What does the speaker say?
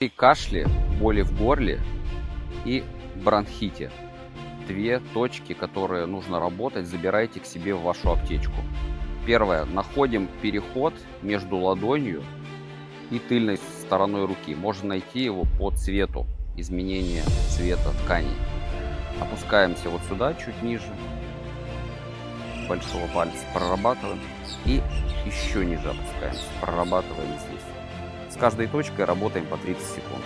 При кашле, боли в горле и бронхите. Две точки, которые нужно работать, забирайте к себе в вашу аптечку. Первое. Находим переход между ладонью и тыльной стороной руки. Можно найти его по цвету, изменение цвета тканей. Опускаемся вот сюда, чуть ниже большого пальца, прорабатываем и еще ниже опускаемся, прорабатываем здесь. С каждой точкой работаем по 30 секунд.